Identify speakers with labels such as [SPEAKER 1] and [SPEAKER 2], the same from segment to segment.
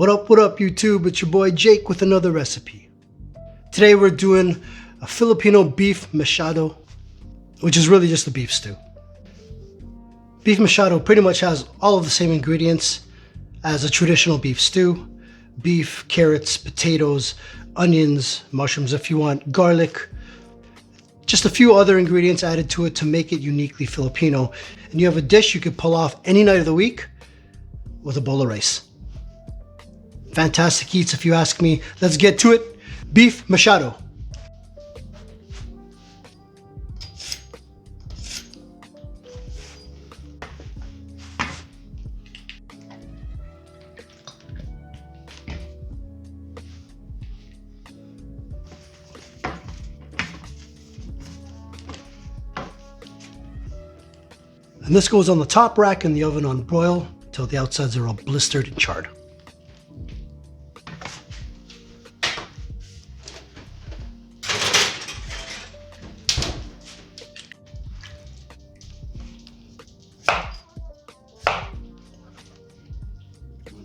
[SPEAKER 1] What up, YouTube? It's your boy Jake with another recipe. Today we're doing a Filipino beef mechado, which is really just a beef stew. Beef mechado pretty much has all of the same ingredients as a traditional beef stew. Beef, carrots, potatoes, onions, mushrooms if you want, garlic, just a few other ingredients added to it to make it uniquely Filipino. And you have a dish you could pull off any night of the week with a bowl of rice. Fantastic eats if you ask me. Let's get to it. Beef mechado. And this goes on the top rack in the oven on broil until the outsides are all blistered and charred.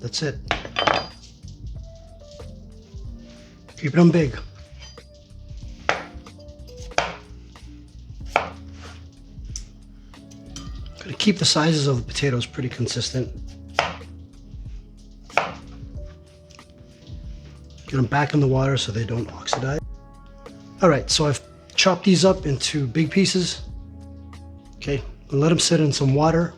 [SPEAKER 1] That's it. Keep them big. Gonna keep the sizes of the potatoes pretty consistent. Get them back in the water so they don't oxidize. All right, so I've chopped these up into big pieces. Okay, and let them sit in some water.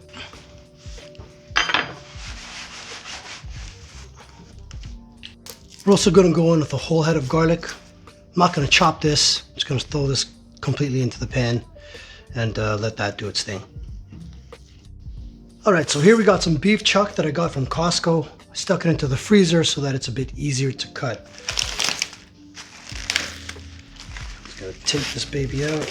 [SPEAKER 1] We're also gonna go in with a whole head of garlic. I'm not gonna chop this. I'm just gonna throw this completely into the pan and let that do its thing. All right, so here we got some beef chuck that I got from Costco. I stuck it into the freezer so that it's a bit easier to cut. Just gonna take this baby out.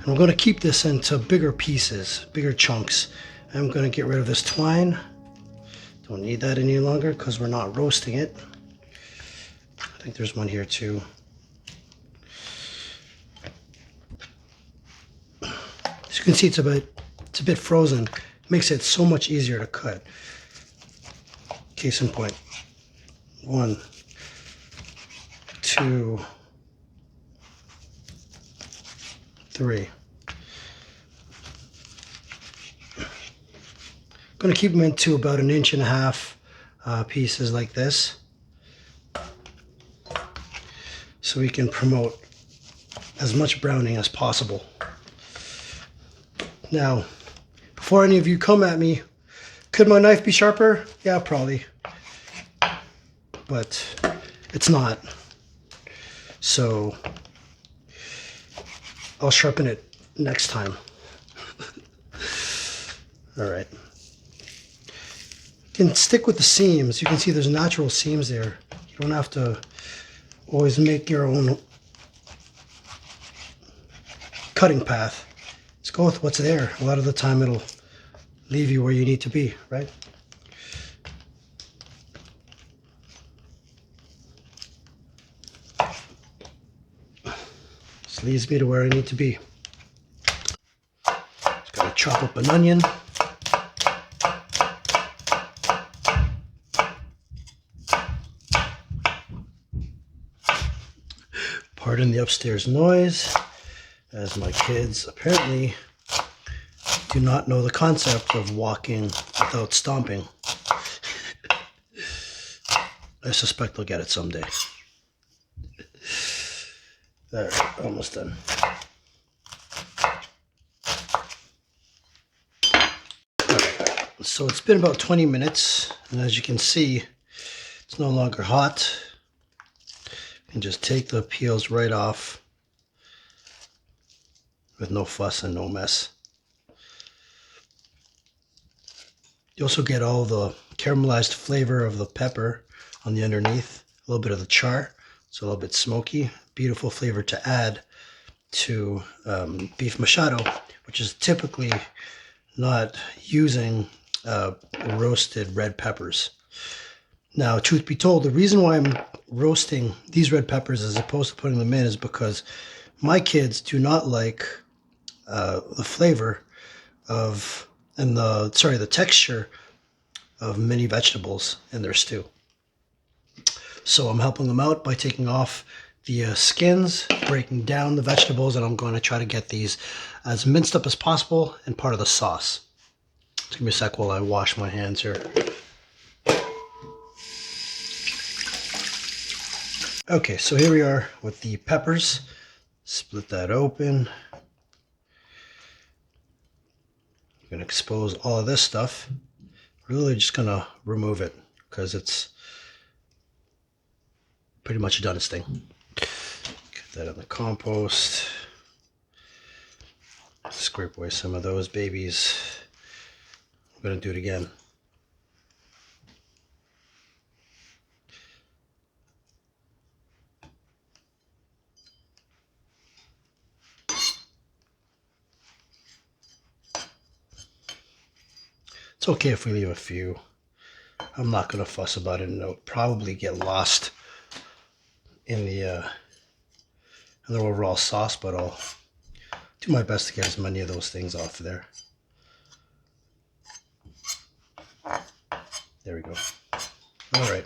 [SPEAKER 1] I'm going to keep this into bigger pieces, bigger chunks. I'm going to get rid of this twine. Don't need that any longer because we're not roasting it. I think there's one here too. As you can see, it's a bit frozen. It makes it so much easier to cut. Case in point. 1, 2, 3. I'm going to keep them into about 1.5 inch pieces like this so we can promote as much browning as possible. Now, before any of you come at me, could my knife be sharper? Yeah, probably, but it's not. So I'll sharpen it next time. All right. You can stick with the seams. You can see there's natural seams there. You don't have to always make your own cutting path. Just go with what's there. A lot of the time it'll leave you where you need to be, right? This leads me to where I need to be. Just gotta chop up an onion. Pardon the upstairs noise, as my kids apparently do not know the concept of walking without stomping. I suspect they'll get it someday. All right, almost done. Okay, so it's been about 20 minutes, and as you can see, it's no longer hot. You can just take the peels right off with no fuss and no mess. You also get all the caramelized flavor of the pepper on the underneath, a little bit of the char. It's a little bit smoky. Beautiful flavor to add to beef mechado, which is typically not using roasted red peppers. Now, truth be told, the reason why I'm roasting these red peppers as opposed to putting them in is because my kids do not like the flavor of, and the texture of many vegetables in their stew. So I'm helping them out by taking off the skins, breaking down the vegetables, and I'm going to try to get these as minced up as possible and part of the sauce. Just give me a sec while I wash my hands here. Okay, so here we are with the peppers. Split that open. I'm going to expose all of this stuff. Really just going to remove it because it's pretty much done its thing. Get that in the compost. Scrape away some of those babies. I'm going to do it again. It's okay if we leave a few. I'm not going to fuss about it, and it'll probably get lost in the overall sauce, but I'll do my best to get as many of those things off of there. There we go. All right.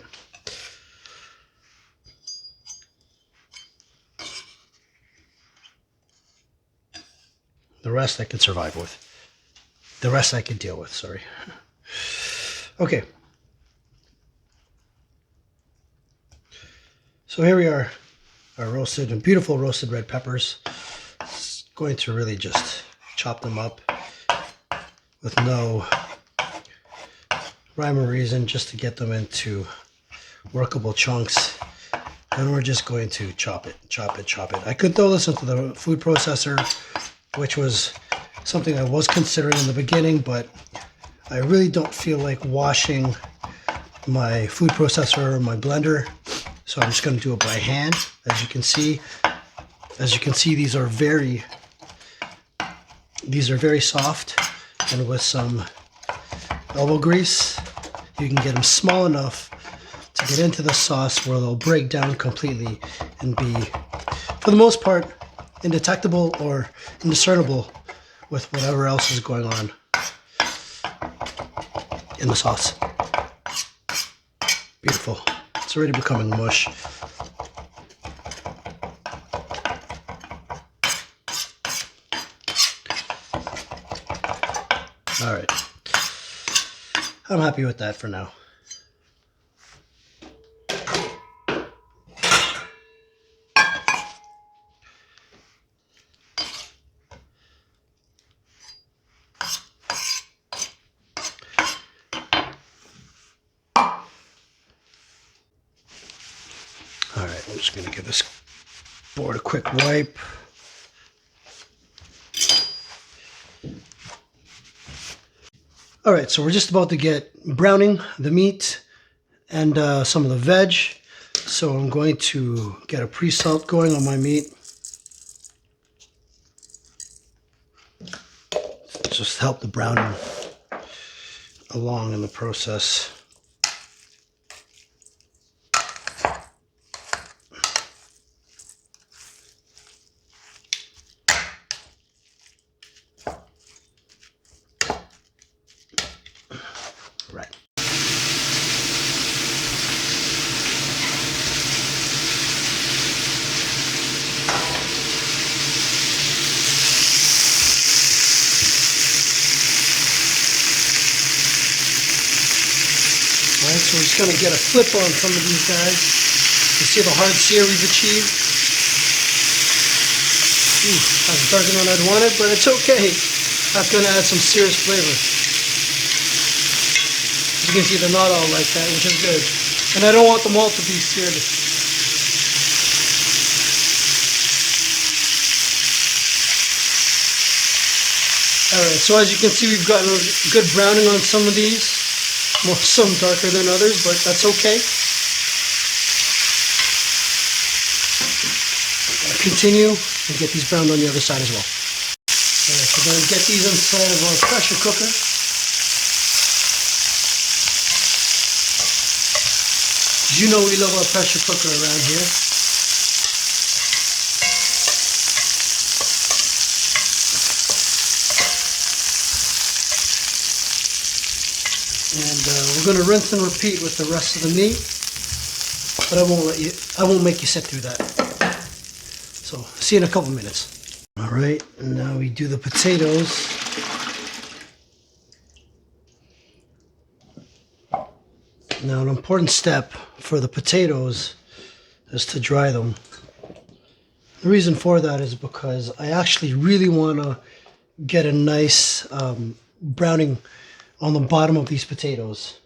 [SPEAKER 1] The rest I can survive with. The rest I can deal with, sorry. Okay. So here we are, our roasted and beautiful roasted red peppers. Just going to really just chop them up with no rhyme or reason, just to get them into workable chunks. And we're just going to chop it. I could throw this into the food processor, which was something I was considering in the beginning, but I really don't feel like washing my food processor or my blender, so I'm just going to do it by hand. As you can see, these are very soft, and with some elbow grease, you can get them small enough to get into the sauce where they'll break down completely and be, for the most part, indetectable or indiscernible with whatever else is going on in the sauce. Beautiful. It's already becoming mush. All right. I'm happy with that for now. All right, I'm just going to give this board a quick wipe. All right, so we're just about to get browning the meat and some of the veg. So I'm going to get a pre-salt going on my meat. Just help the browning along in the process. Right. Alright, so we're just going to get a flip on some of these guys. You see the hard sear we've achieved? Ooh, that's darker than I'd wanted, but it's okay. That's going to add some serious flavor. As you can see, they're not all like that, which is good. And I don't want them all to be seared. Alright, so as you can see, we've gotten a good browning on some of these. Some darker than others, but that's okay. I'll continue and get these browned on the other side as well. Alright, so we're going to get these inside of our pressure cooker. You know we love our pressure cooker around here. we're going to rinse and repeat with the rest of the meat, but I won't make you sit through that. So see you in a couple minutes. All right, and now we do the potatoes. Now an important step for the potatoes is to dry them. The reason for that is because I actually really want to get a nice browning on the bottom of these potatoes.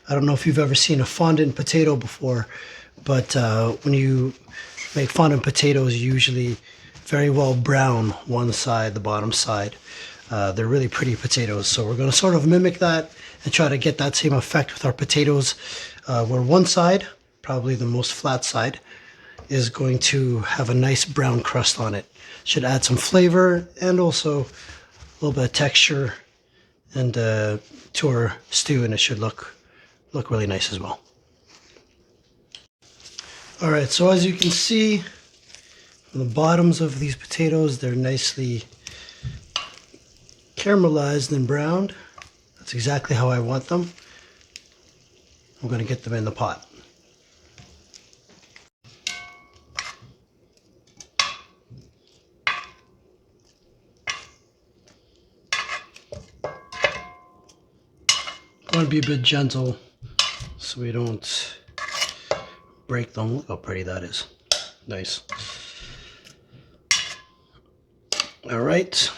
[SPEAKER 1] I don't know if you've ever seen a fondant potato before, but when you make fondant potatoes, usually very well brown one side, the bottom side. They're really pretty potatoes, so we're going to sort of mimic that and try to get that same effect with our potatoes, where one side, probably the most flat side, is going to have a nice brown crust on it. Should add some flavor and also a little bit of texture and to our stew, and it should look really nice as well. All right, so as you can see, on the bottoms of these potatoes, they're nicely caramelized and browned. That's exactly how I want them. I'm going to get them in the pot. I want to be a bit gentle so we don't break them. Look how pretty that is. Nice. All right.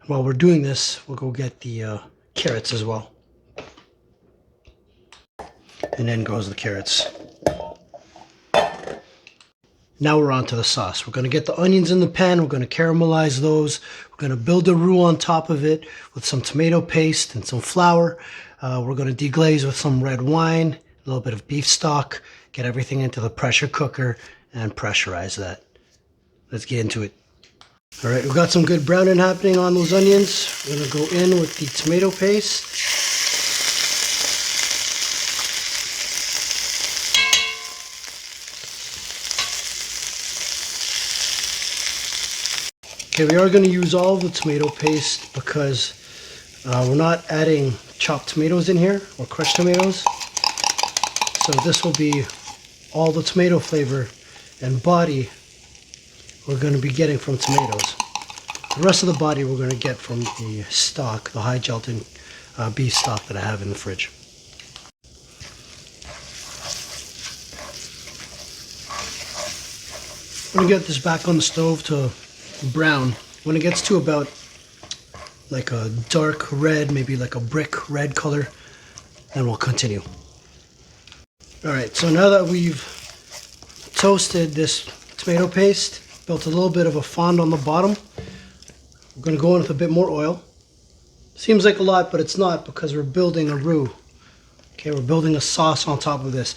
[SPEAKER 1] While we're doing this, we'll go get the carrots as well. And in goes the carrots. Now we're on to the sauce. We're going to get the onions in the pan. We're going to caramelize those. We're going to build a roux on top of it with some tomato paste and some flour. We're going to deglaze with some red wine, a little bit of beef stock, get everything into the pressure cooker and pressurize that. Let's get into it. All right, we've got some good browning happening on those onions. We're going to go in with the tomato paste. Okay, we are going to use all of the tomato paste because we're not adding chopped tomatoes in here or crushed tomatoes. So this will be all the tomato flavor and body we're going to be getting from tomatoes. The rest of the body we're going to get from the stock, the high gelatin beef stock that I have in the fridge. I'm going to get this back on the stove to brown. When it gets to about like a dark red, maybe like a brick red color, then we'll continue. All right, so now that we've toasted this tomato paste, built a little bit of a fond on the bottom, we're going to go in with a bit more oil. Seems like a lot, but it's not, because we're building a roux. Okay, we're building a sauce on top of this.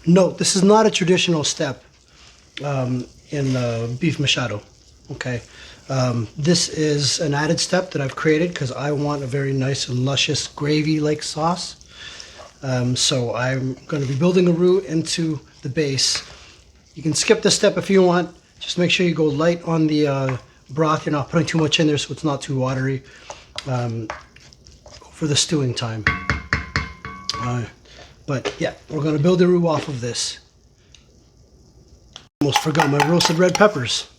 [SPEAKER 1] Note, this is not a traditional step in beef Mechado. Okay, this is an added step that I've created because I want a very nice and luscious gravy-like sauce. So I'm going to be building a roux into the base. You can skip this step if you want. Just make sure you go light on the broth. You're not putting too much in there so it's not too watery for the stewing time. But yeah, we're going to build a roux off of this. Almost forgot my roasted red peppers.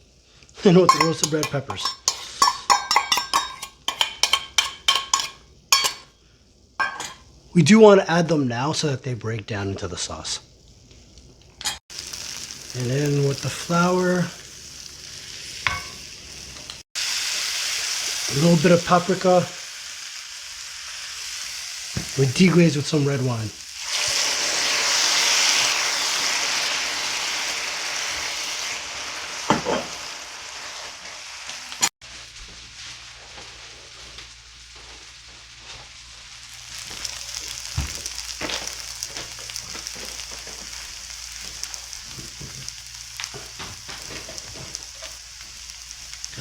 [SPEAKER 1] I know, with the roasted red peppers. We do want to add them now so that they break down into the sauce. And then with the flour, a little bit of paprika. We deglaze with some red wine.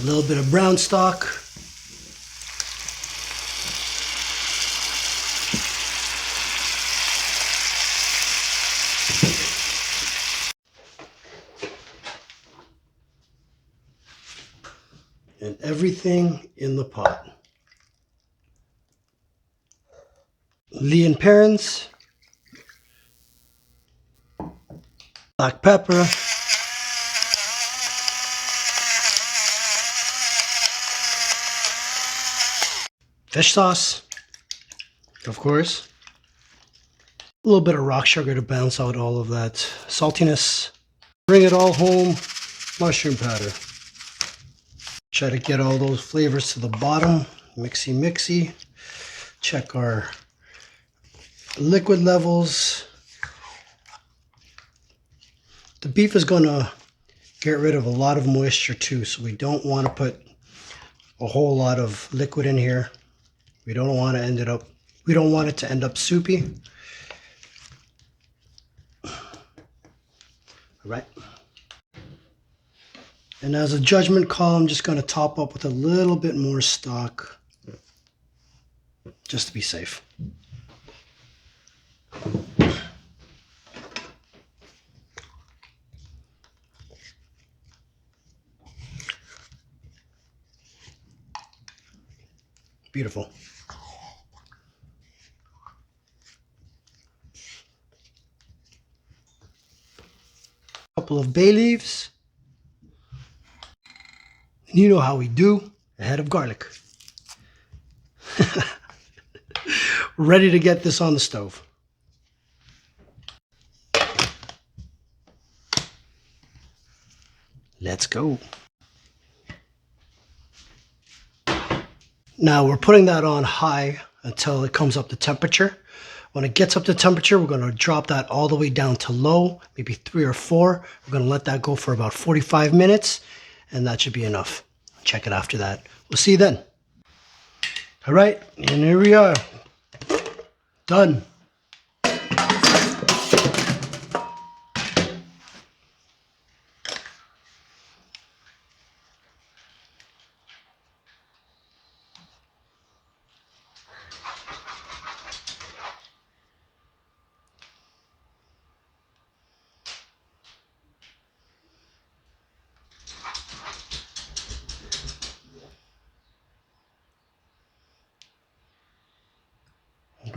[SPEAKER 1] A little bit of brown stock. And everything in the pot. Lea Perrins, black pepper, fish sauce, of course, a little bit of rock sugar to balance out all of that saltiness. Bring it all home, mushroom powder. Try to get all those flavors to the bottom, mixy mixy. Check our liquid levels. The beef is gonna get rid of a lot of moisture too, so we don't want to put a whole lot of liquid in here. We don't want it to end up soupy. All right. And as a judgment call, I'm just going to top up with a little bit more stock, just to be safe. Beautiful. Couple of bay leaves. And you know how we do, a head of garlic. Ready to get this on the stove. Let's go. Now we're putting that on high until it comes up to temperature. When it gets up to temperature, we're going to drop that all the way down to low, maybe 3 or 4. We're going to let that go for about 45 minutes, and that should be enough. Check it after that. We'll see you then. All right, and here we are. Done.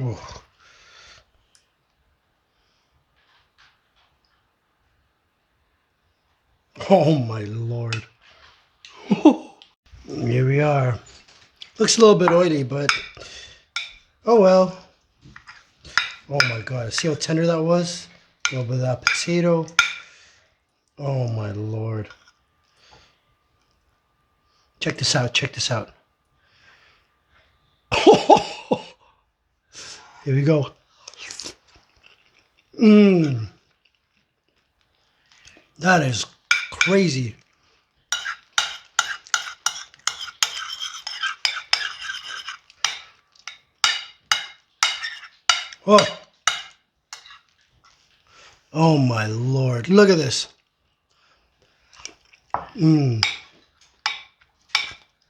[SPEAKER 1] Oh. Oh my Lord. Here we are. Looks a little bit oily, but oh well. Oh my God, see how tender that was? A little bit of that potato. Oh my Lord. Check this out, check this out. Here we go. That is crazy. Oh. Oh my Lord. Look at this.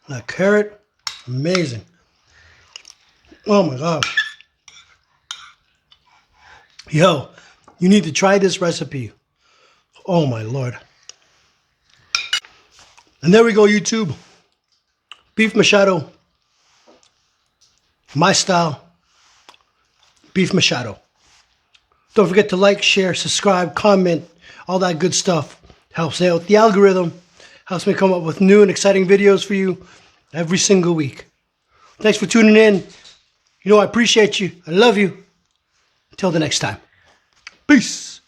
[SPEAKER 1] That carrot, amazing. Oh my God. Yo, you need to try this recipe. Oh my Lord. And there we go, YouTube. Beef Mechado. My style. Beef Mechado. Don't forget to like, share, subscribe, comment, all that good stuff. Helps out the algorithm. Helps me come up with new and exciting videos for you every single week. Thanks for tuning in. You know I appreciate you. I love you. Until the next time. Peace.